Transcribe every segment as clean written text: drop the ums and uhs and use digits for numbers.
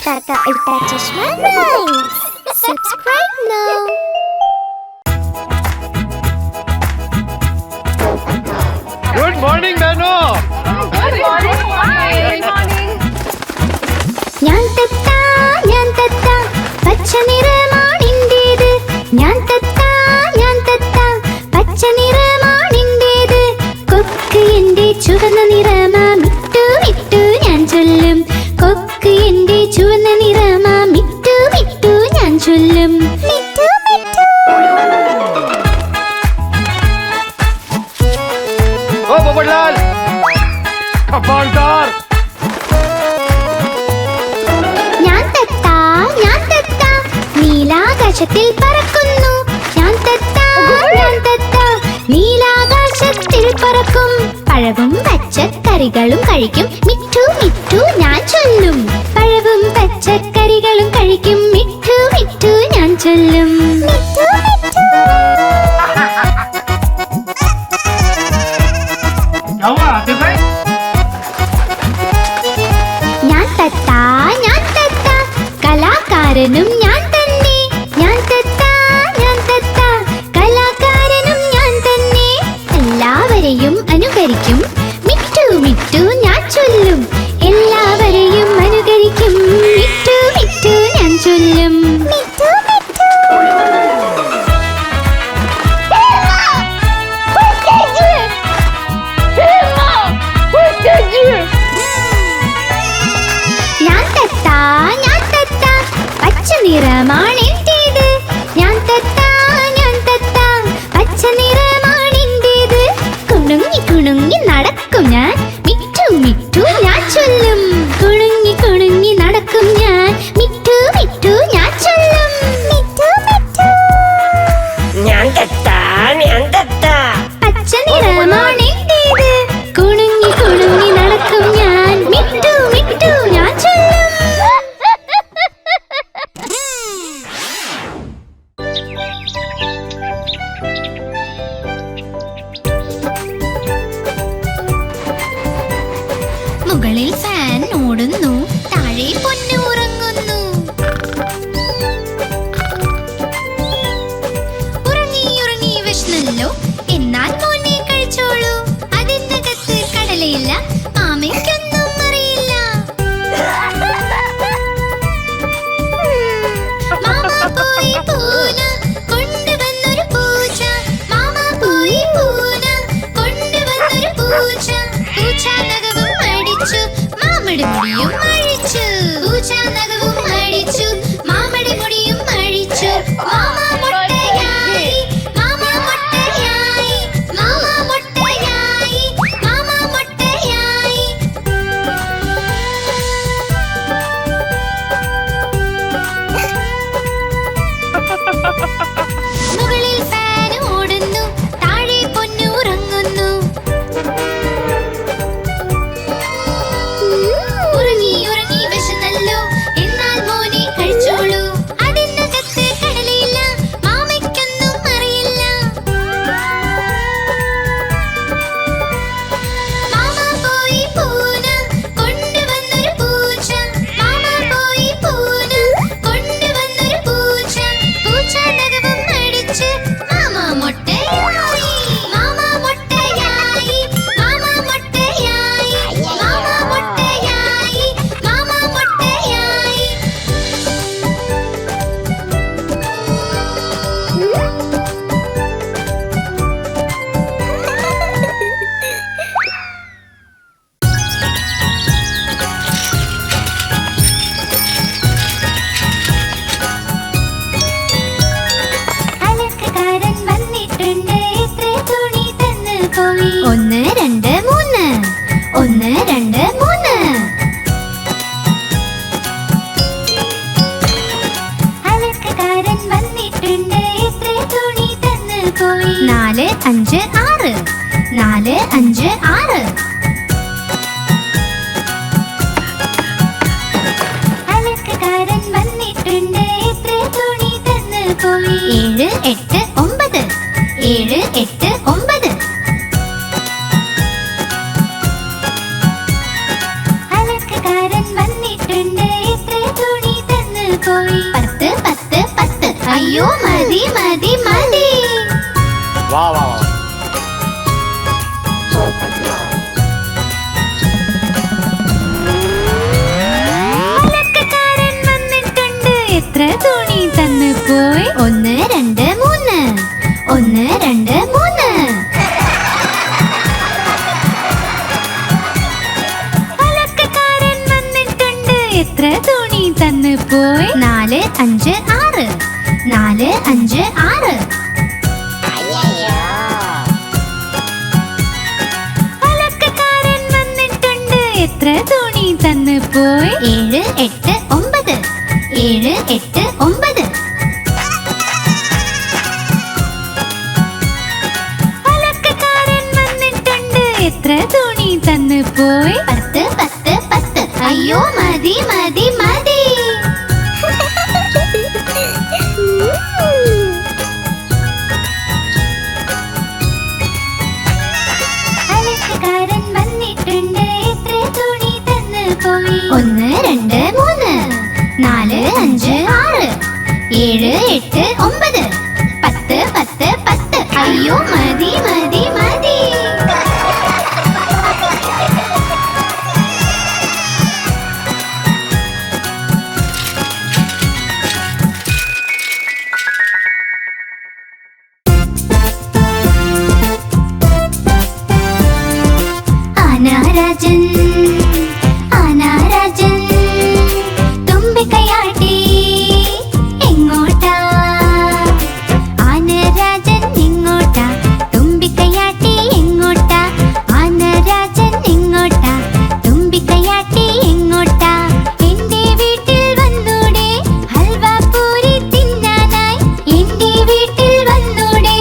Tarka Ultra Chashma Rhymes. Subscribe now. Good morning, Dano. Good morning. Good morning. ഞാൻ തത്ത പച്ച നിറമാണിൻ്റേത് ഞാൻ തത്ത പച്ച നിറമാണിൻ്റേത് കൊക്ക് എൻ്റെ ചുവന്ന നിറമാ മിട്ടു മിട്ടു ഞാൻ ചൊല്ലും കൊക്ക് എൻ്റെ ചുവന്ന നിറമാ മിട്ടു മിട്ടു ഞാൻ ചൊല്ലും Mittu Mittu Oh, Popadlal. Kapandar. ഞാൻ തത്ത നീലാകാശത്തിൽ പറക്കുന്നു ഞാൻ തത്ത നീലാകാശത്തിൽ പറക്കും പഴവും പച്ചക്കറികളും കഴിക്കും മിട്ടു മിട്ടു ഞാൻ ചൊല്ലും പഴവും പച്ചക്കറികളും കഴിക്കും മിട്ടു മിട്ടു ഞാൻ ചൊല്ലും മിട്ടു മിട്ടു ഞാൻ തത്ത കലാകാരനും ഞാൻ തന്നെ ഞാൻ തത്ത കലാകാരനും ഞാൻ തന്നെ എല്ലാവരെയും അനുകരിക്കും മിട്ടു മിട്ടു ഞാൻ ചൊല്ലും എല്ലാവരെയും അനുകരിക്കും മിട്ടു മിട്ടു ഞാൻ ചൊല്ലും മിട്ടു മിട്ടു ഞാൻ തത്ത പച്ച നിറമാണെൻ്റേത് ഞാൻ തത്ത പച്ച നിറമാണെൻ്റേത് കുണുങ്ങി കുണുങ്ങി നടക്കും ഞാൻ മിട്ടു മിട്ടു ഞാൻ ചൊല്ലും കുണുങ്ങി കുണുങ്ങി നടക്കും ഞാൻ മിട്ടു മിട്ടു ഞാൻ ചൊല്ലും മിട്ടു മിട്ടു ഞാൻ തത്ത പച്ച നിറമാണെൻ്റേത് കുണുങ്ങി കുണുങ്ങി നടക്കും ഞാൻ മിട്ടു മിട്ടു ഞാൻ ചൊല്ലും മുകളിൽ ഫാൻ ഓടുന്നു താഴെ പൊന്നു ഉറങ്ങുന്നു ഉറങ്ങി വിഷ്ണല്ലോ എന്നാൽ മോനെ കഴിച്ചോളൂ അതിനകത്ത് കടലയില്ല മാമയ്ക്കൊന്നും അറിയില്ല മാമ പോയി പൂന കൊണ്ടുവന്നൊരു പൂച്ച മാമ പോയി പൂന കൊണ്ടുവന്നൊരു പൂച്ച പൂച്ച നഖവും അടിച്ചു മാമടി മുടിയും അഴിച്ചു പൂച്ച നഖവും അടിച്ചു മാമടി മുടിയും അഴിച്ചു മാമ മുട്ടയായി മാമ മുട്ടയായി മാമ മുട്ടയായി മാമ മുട്ടയായി മുകളിൽ ഫാൻ ഓടുന്നു താഴെ പൊന്നു ഉറങ്ങുന്നു ഉറങ്ങി അയ്യോ മതി മതി മതി. വാ വാ വാ. അലക്കക്കാരൻ വന്നിട്ടുണ്ട്. എത്ര തുണി തന്നു പോയി? 1 2 3. 1 2 3. അലക്കക്കാരൻ വന്നിട്ടുണ്ട്. എത്ര തുണി തന്നു പോയി? 4 5 6. 4 5 6. അലക്കക്കാരൻ വന്നിട്ടുണ്ട്. എത്ര തുണി തന്നു പോയി? 7 8 9. 7 8 9. അലക്കക്കാരൻ വന്നിട്ടുണ്ട്. എത്ര തുണി തന്നു പോയി? 10 10 10. അയ്യോ മതി മതി മതി. അലക്കക്കാരൻ വന്നിട്ടുണ്ട്. എത്ര തുണി തന്നു പോയി? 1 2 3. 4 5 6. 7 8 9. 10 10 10. അയ്യോ മതി മതി മതി. ആനാരാജൻ ആനാരാജൻ തുമ്പിക്കൈയാട്ടി എങ്ങോട്ടാ? ആനരാജൻ എങ്ങോട്ടാ? തുമ്പിക്കൈയാട്ടി എങ്ങോട്ടാ? ആനരാജൻ എങ്ങോട്ടാ? തുമ്പിക്കൈയാട്ടി എങ്ങോട്ടാ? എന്റെ വീട്ടിൽ വന്നൂടെ ഹൽവാപൂരി തിന്നാനായി? എന്റെ വീട്ടിൽ വന്നൂടെ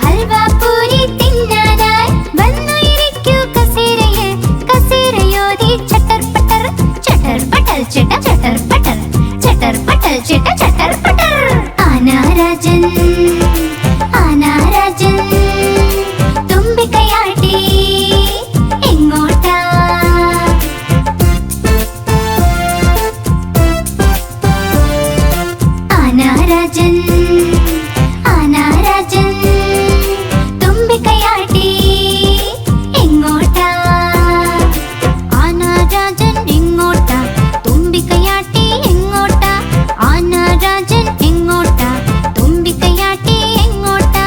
ഹൽവാപൂരി തിന്നാനായി? വന്നു ഇരിക്കൂ കസേരയിൽ കസേരയോതി ചട്ടർ പട്ടർ ചട്ടർ പട്ടർ ചിട്ട ചട്ടർ പട്ടർ ചട്ടർ പട്ടർ ചിട്ട ചട്ടർ പട്ടർ. ആനാരാജൻ ആനാരാജൻ തുമ്പിക്കൈയാട്ടി എങ്ങോട്ടാ? ആനാരാജൻ ആനാരാജൻ തുമ്പിക്കൈയാട്ടി എങ്ങോട്ടാ? ആനാരാജൻ എങ്ങോട്ടാ? തുമ്പിക്കൈയാട്ടി എങ്ങോട്ടാ? ആനാരാജൻ എങ്ങോട്ടാ? തുമ്പിക്കൈയാട്ടി എങ്ങോട്ടാ?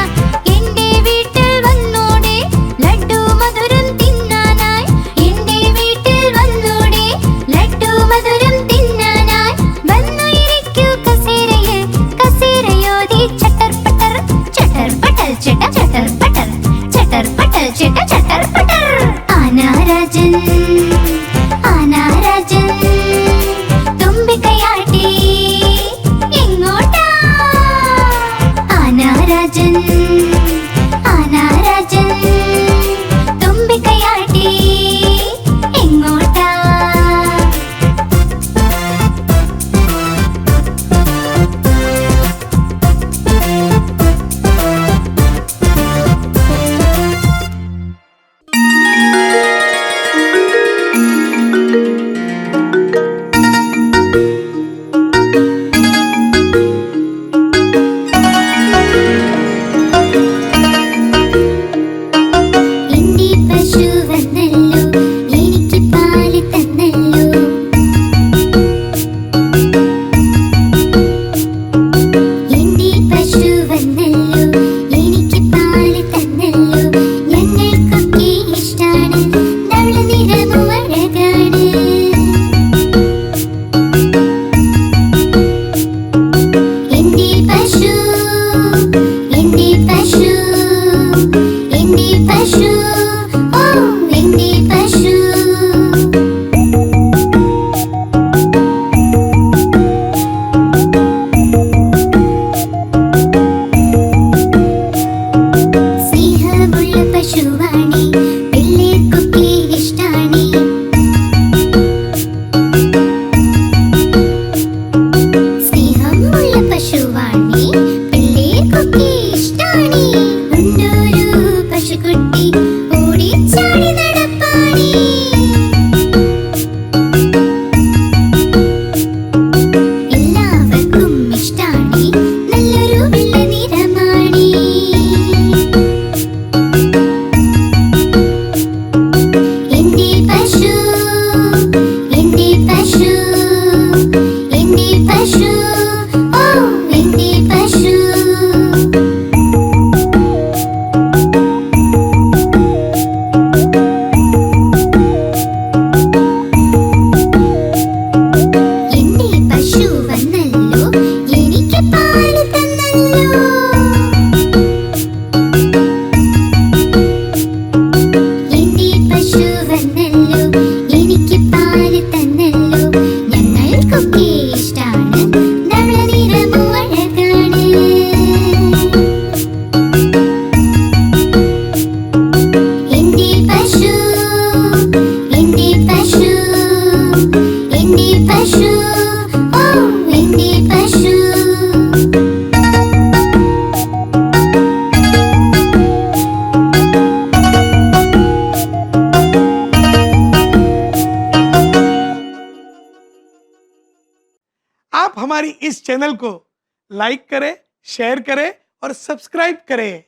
എന്റെ വീട്ടിൽ വന്നൂടെ ലഡ്ഡു മധുരം തിന്നാനായി? എന്റെ വീട്ടിൽ വന്നൂടെ ലഡ്ഡു മധുരം തിന്നാനായി? വന്നു ഇരിക്കൂ കസേരയിൽ കസേരയോതി ചട്ടർ പട്ടർ ചിട്ട ചട്ടർ പട്ടർ ചിട്ട ചട്ടർ പട്ടർ. ആനാരാജൻ ആനാരാജൻ തുമ്പിക്കൈയാട്ടി എങ്ങോട്ടാ? ആനാരാജൻ ആനാരാജൻ തുമ്പിക്കൈയാട്ടി എങ്ങോട്ടാ? आप हमारी इस चैनल को लाइक करें, शेयर करें और सब्सक्राइब करें।